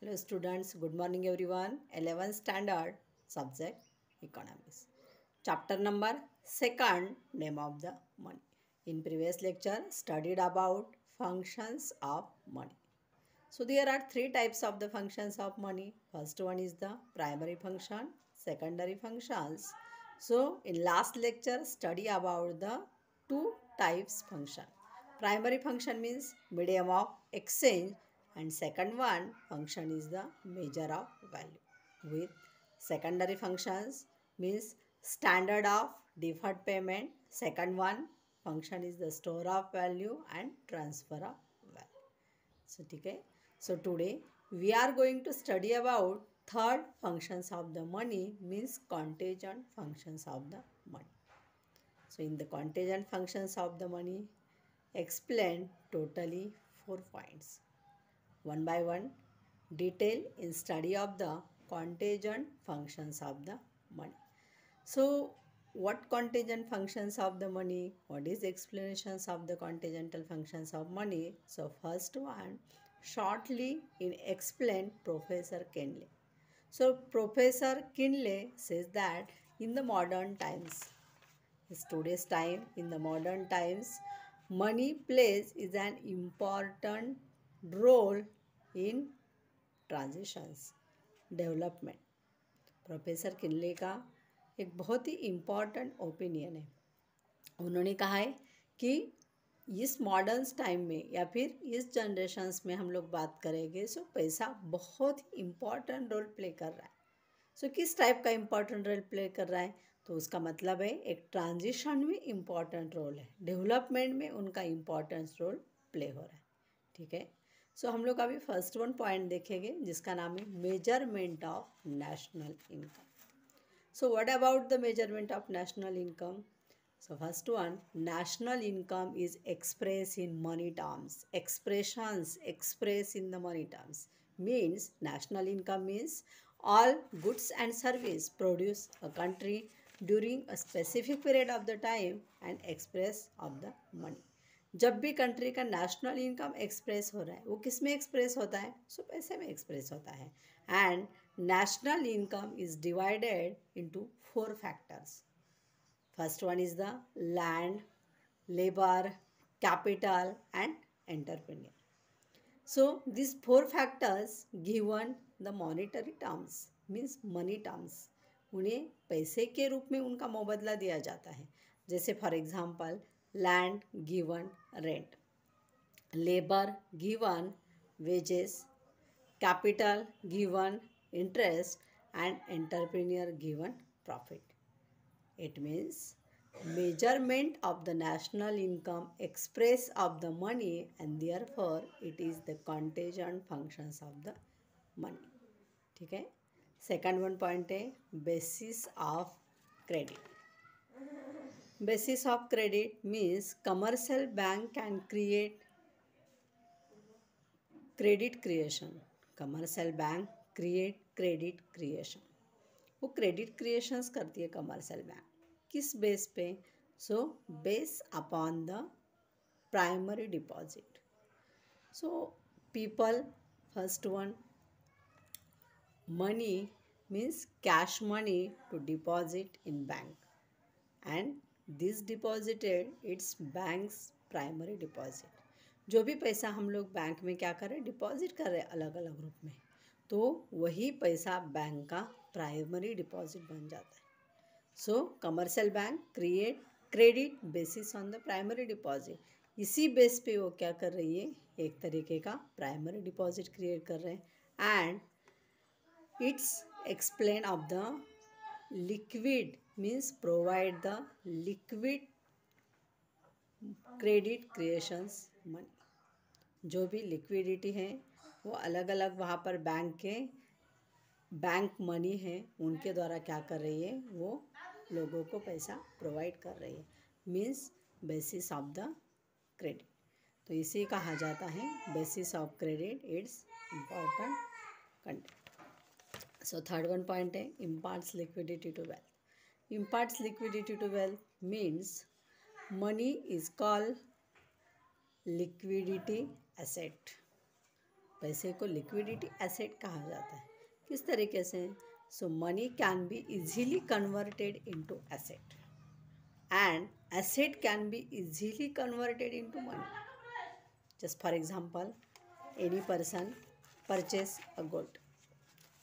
Hello students, good morning everyone. 11th standard subject economics. Chapter number 2nd, name of the money. In previous lecture studied about functions of money. So there are three types of the functions of money. First one is the primary function, secondary functions. So in last lecture study about the two types function. Primary function means medium of exchange and second one function is the measure of value. With secondary functions means standard of deferred payment. Second one function is the store of value and transfer of value. So, okay. So today we are going to study about third functions of the money means contingent functions of the money. So in the contingent functions of the money, explain totally 4 points. One by one, detail in study of the contingent functions of the money. So what contingent functions of the money? What is explanations of the contingental functions of money? So first one, shortly in explain Professor Kinley. So Professor Kinley says that in the modern times, is today's time, in the modern times, money plays is an important role in transitions, development. Professor Kinley का एक बहुत ही important opinion है. उन्होंने कहा है कि इस modern time में या फिर इस जनरेशन्स में हम लोग बात करेंगे सो पैसा बहुत ही इम्पॉर्टेंट रोल प्ले कर रहा है. सो किस टाइप का इम्पॉर्टेंट रोल प्ले कर रहा है? तो उसका मतलब है एक ट्रांजिशन में इम्पॉर्टेंट रोल है, डेवलपमेंट में उनका इम्पॉर्टेंट रोल प्ले हो रहा है. ठीक है. सो हम लोग अभी फर्स्ट वन पॉइंट देखेंगे जिसका नाम है measurement of national income. So what about the measurement of national income? So first one, national income is expressed in money terms. Expressions expressed in the money terms. Means national income means all goods and service produced a country during a specific period of the time and express of the money. जब भी country का national income express हो रहा है वो किस में express होता है? सो पैसे में एक्सप्रेस होता है. And national income is divided into 4 factors. First one is the land, labor, capital and entrepreneur. So these 4 factors given the monetary terms means money terms. उन्हें पैसे के रूप में उनका मुबादला दिया जाता है. जैसे for example land given rent, labour given wages, capital given interest and entrepreneur given profit. It means measurement of the national income express of the money and therefore it is the contingent functions of the money. ठीक है. Second one point है basis of credit. Basis of credit means commercial bank can create credit creation. Commercial bank create credit creation. वो credit creations करती है commercial bank. किस base पे? So base upon the primary deposit. So people first one money means cash money to deposit in bank and this deposited it's banks primary deposit. जो भी पैसा हम लोग बैंक में क्या कर रहे हैं? डिपॉजिट कर रहे हैं अलग अलग रूप में, तो वही पैसा बैंक का प्राइमरी डिपॉजिट बन जाता है. सो commercial bank create credit basis on the primary deposit. इसी बेस पे वो क्या कर रही है? एक तरीके का प्राइमरी डिपॉजिट क्रिएट कर रहे हैं. And it's explain of the liquid means provide the liquid credit creations money. जो भी लिक्विडिटी है वो अलग अलग वहाँ पर बैंक मनी है उनके द्वारा क्या कर रही है? वो लोगों को पैसा प्रोवाइड कर रही है. Means basis of the credit. तो इसे कहा जाता है basis of credit. It's important content. So third one point है imparts liquidity to wealth. Imparts liquidity to wealth means money is called liquidity asset. पैसे को लिक्विडिटी एसेट कहा जाता है। किस तरीके से? So money can be easily converted into asset and asset can be easily converted into money. Just for example, any person purchase a gold.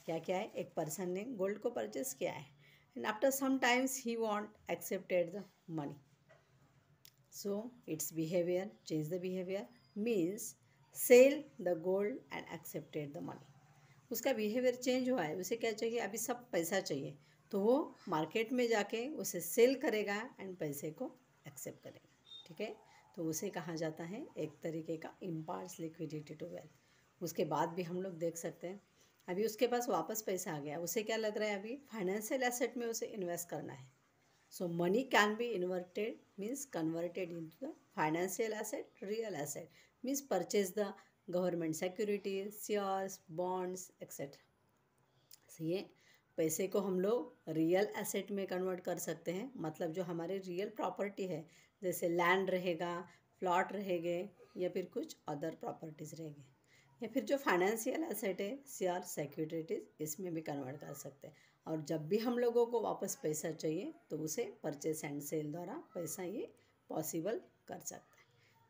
क्या क्या है? एक पर्सन ने गोल्ड को परचेस किया है and after some times he want accepted the money. So it's behaviour, change the behaviour means sell the gold and accepted the money. उसका behaviour change हुआ है, उसे क्या चाहिए? अभी सब पैसा चाहिए, तो वो मार्केट में जाके उसे सेल करेगा एंड पैसे को एक्सेप्ट करेगा. ठीक है, तो उसे कहा जाता है एक तरीके का इम्पार्ट्स लिक्विडिटी टू वेल्थ. उसके बाद भी हम लोग देख सकते हैं, अभी उसके पास वापस पैसा आ गया, उसे क्या लग रहा है? अभी फाइनेंशियल एसेट में उसे इन्वेस्ट करना है. So money can be inverted means converted into the financial asset, real asset means purchase the government securities, shares, bonds etcetera. ये पैसे को हम लोग रियल एसेट में कन्वर्ट कर सकते हैं, मतलब जो हमारे रियल प्रॉपर्टी है, जैसे लैंड रहेगा, प्लॉट रहेंगे या फिर कुछ अदर प्रॉपर्टीज़ रहेंगे, या फिर जो फाइनेंशियल एसेट है, शेयर, सिक्योरिटीज़, इसमें भी कन्वर्ट कर सकते हैं. और जब भी हम लोगों को वापस पैसा चाहिए तो उसे परचेस एंड सेल द्वारा पैसा ये पॉसिबल कर सकता है.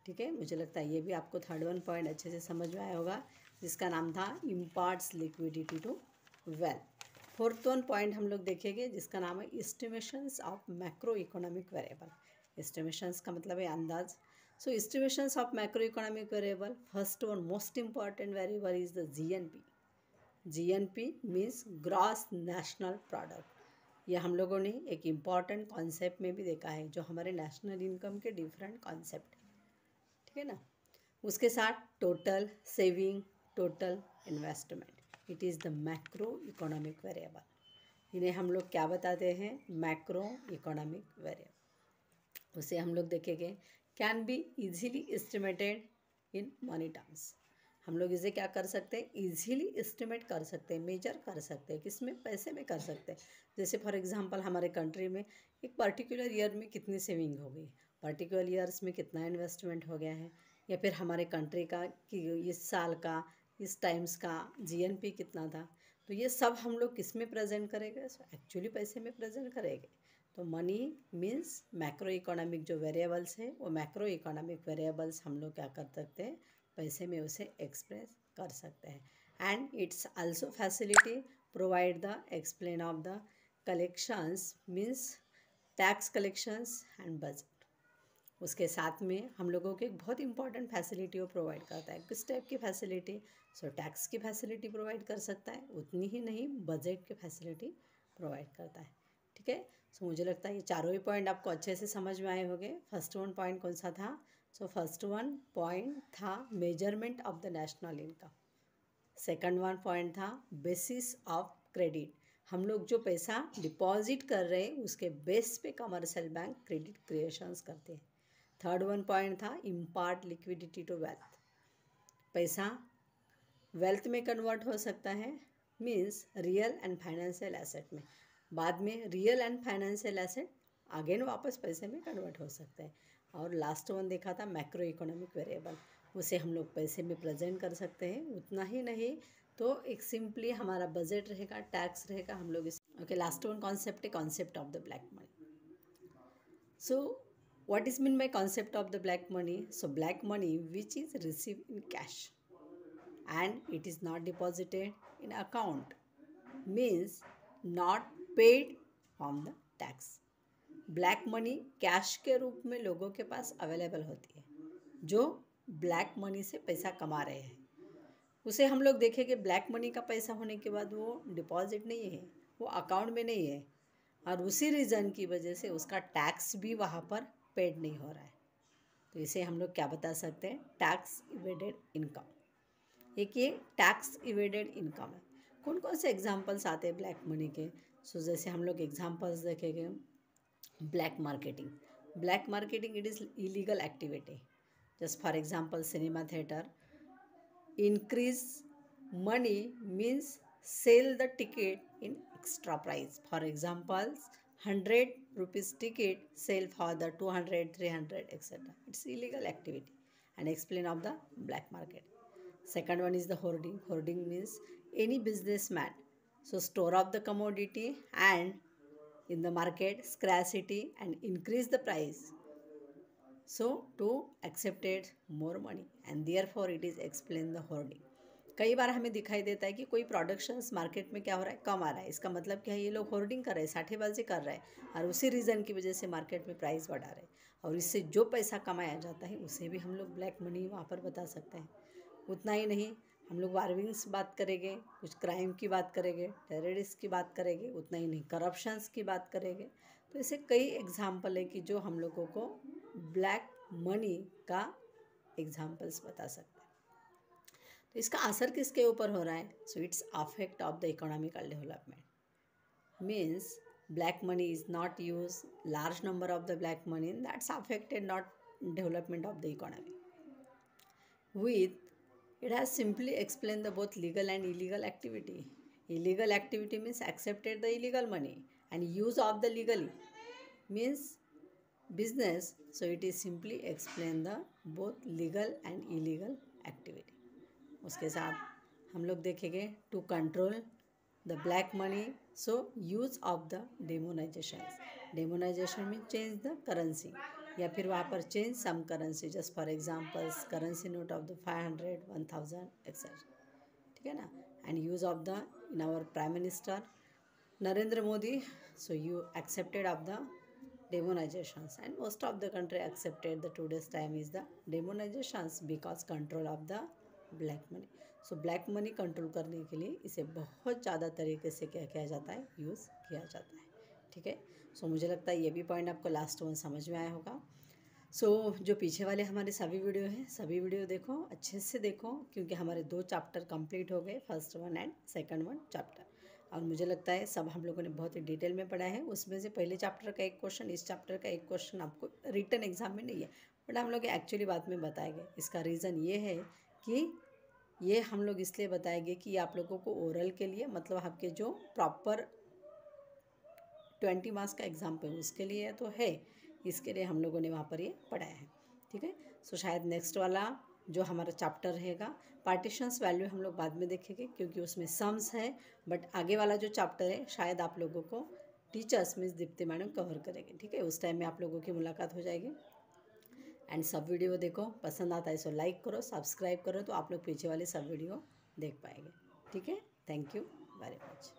ठीक है, मुझे लगता है ये भी आपको थर्ड वन पॉइंट अच्छे से समझ में आया होगा, जिसका नाम था imparts liquidity to wealth. Fourth one point हम लोग देखेंगे, जिसका नाम है estimations of macro economic variable. Estimations का मतलब है अंदाज. So estimations of macro economic variable, first one most important variable is the GNP. GNP means gross national product. ये हम लोगों ने एक इम्पॉर्टेंट कॉन्सेप्ट में भी देखा है, जो हमारे नेशनल इनकम के डिफरेंट कॉन्सेप्ट है. ठीक है ना. उसके साथ total saving, total investment, it is the macro economic variable. इन्हें हम लोग क्या बताते हैं? Macro economic variable. उसे हम लोग देखेंगे can be easily estimated in money terms. हम लोग इसे क्या कर सकते हैं? इजीली एस्टिमेट कर सकते हैं, मेजर कर सकते हैं. किसमें? पैसे में कर सकते हैं. जैसे फॉर एग्जांपल हमारे कंट्री में एक पर्टिकुलर ईयर में कितनी सेविंग हो गई, पर्टिकुलर ईयर्स में कितना इन्वेस्टमेंट हो गया है, या फिर हमारे कंट्री का कि इस साल का, इस टाइम्स का जीएनपी कितना था. तो ये सब हम लोग किस में प्रेजेंट करेंगे? एक्चुअली पैसे में प्रेजेंट करेंगे. तो मनी मीन्स मैक्रो इकोनॉमिक जो वेरिएबल्स हैं, वो मैक्रो इकोनॉमिक वेरिएबल्स हम लोग क्या कर सकते हैं? पैसे में उसे एक्सप्रेस कर सकते हैं. And it's also facility provide the explain of the collections means tax collections and budget. उसके साथ में हम लोगों को एक बहुत इंपॉर्टेंट फैसिलिटी वो प्रोवाइड करता है. किस टाइप की फैसिलिटी? सो टैक्स की फैसिलिटी प्रोवाइड कर सकता है, उतनी ही नहीं बजट की फैसिलिटी प्रोवाइड करता है. ठीक है, सो मुझे लगता है ये चारों ही पॉइंट आपको अच्छे से समझ में आए होंगे. फर्स्ट वन पॉइंट कौन सा था? सो फर्स्ट वन पॉइंट था measurement of the national income. Second one point था बेसिस ऑफ क्रेडिट. हम लोग जो पैसा डिपॉजिट कर रहे हैं उसके बेस पे कमर्शियल बैंक क्रेडिट क्रिएशंस करते हैं. थर्ड वन पॉइंट था इम्पार्ट लिक्विडिटी टू वेल्थ. पैसा वेल्थ में कन्वर्ट हो सकता है means real and financial asset में. बाद में real and financial asset again वापस पैसे में कन्वर्ट हो सकते हैं. और लास्ट वन देखा था मैक्रो इकोनॉमिक वेरिएबल, उसे हम लोग पैसे में प्रेजेंट कर सकते हैं. उतना ही नहीं तो एक सिंपली हमारा बजट रहेगा, टैक्स रहेगा, हम लोग इस ओके. लास्ट वन कॉन्सेप्ट है concept of the black money. So what is meant by concept of the black money? So black money which is received in cash and it is not deposited in account means not paid from the tax. Black money cash के रूप में लोगों के पास available होती है, जो black money से पैसा कमा रहे हैं. उसे हम लोग देखें कि ब्लैक मनी का पैसा होने के बाद वो डिपॉजिट नहीं है, वो अकाउंट में नहीं है, और उसी रीज़न की वजह से उसका टैक्स भी वहाँ पर पेड नहीं हो रहा है. तो इसे हम लोग क्या बता सकते हैं? Tax evaded income. एक ये टैक्स इवेडेड इनकम है. कौन कौन से एग्जांपल्स आते हैं ब्लैक मनी के? सो जैसे हम लोग एग्जांपल्स देखेंगे, black marketing. Black marketing it is illegal activity. Just for example cinema theatre, increase money means sell the ticket in extra price. For example, 100 rupees ticket sell for the 200, 300 etc. It's illegal activity and explain of the black market. Second one is the hoarding. Hoarding means any businessman. So store up the commodity and in the market scarcity and increase the price. So to accept it more money and therefore it is explain the hoarding. कई बार हमें दिखाई देता है कि कोई productions market में क्या हो रहा है, कम आ रहा है. इसका मतलब क्या है, ये लोग होर्डिंग कर रहे हैं, साठेबाजी कर रहे हैं और उसी रीज़न की वजह से मार्केट में प्राइस बढ़ा रहे हैं. और इससे जो पैसा कमाया जाता है उसे भी हम लोग ब्लैक मनी वहाँ पर बता सकते हैं. उतना ही नहीं, हम लोग वार्विंग्स बात करेंगे, कुछ क्राइम की बात करेंगे, टेररिस्ट की बात करेंगे. उतना ही नहीं, करप्शंस की बात करेंगे. तो ऐसे कई एग्जाम्पल है कि जो हम लोगों को ब्लैक मनी का एग्जाम्पल्स बता सकते हैं. तो इसका असर किसके ऊपर हो रहा है? So it's affect of the economical development. Means black money is not used, large number of the black money, that's affected not development of the economy. With it has simply explained the both legal and illegal activity. Illegal activity means accepted the illegal money and use of the legally means business. So it is simply explain the both legal and illegal activity. उसके साथ हम लोग देखेंगे to control the black money. So use of the demonization. Demonization mean change the currency या फिर वहाँ पर change some currency. Just for examples currency note of the 500, 1000 etcetera. ठीक है ना. And use of the in our prime minister Narendra Modi. So you accepted of the demonization and most of the country accepted the today's time is the demonization because control of the black money. So black money control करने के लिए इसे बहुत ज़्यादा तरीके से क्या किया जाता है, यूज़ किया जाता है. ठीक है. सो मुझे लगता है ये भी पॉइंट आपको लास्ट वन समझ में आया होगा. सो जो पीछे वाले हमारे सभी वीडियो हैं, सभी वीडियो देखो, अच्छे से देखो, क्योंकि हमारे 2 चैप्टर कंप्लीट हो गए, first one and second one chapter. और मुझे लगता है सब हम लोगों ने बहुत ही डिटेल में पढ़ा है. उसमें से पहले चैप्टर का एक क्वेश्चन, इस चैप्टर का एक क्वेश्चन आपको रिटन एग्जाम में नहीं है, बट हम लोग एक्चुअली बाद में बताएंगे. इसका रीज़न ये है कि ये हम लोग इसलिए बताएंगे कि आप लोगों को ओरल के लिए, मतलब आपके जो प्रॉपर 20 मार्क्स का एग्ज़ाम पे उसके लिए तो है, इसके लिए हम लोगों ने वहाँ पर ये पढ़ाया है. ठीक है. सो शायद नेक्स्ट वाला जो हमारा चैप्टर रहेगा पार्टीशंस वैल्यू हम लोग बाद में देखेंगे, क्योंकि उसमें सम्स है. बट आगे वाला जो चैप्टर है शायद आप लोगों को teachers means Deepti madam cover करेंगे. ठीक है. उस टाइम में आप लोगों की मुलाकात हो जाएगी. एंड सब वीडियो देखो, पसंद आता है सो लाइक करो, सब्सक्राइब करो, तो आप लोग पीछे वाले सब वीडियो देख पाएंगे. ठीक है. Thank you very much.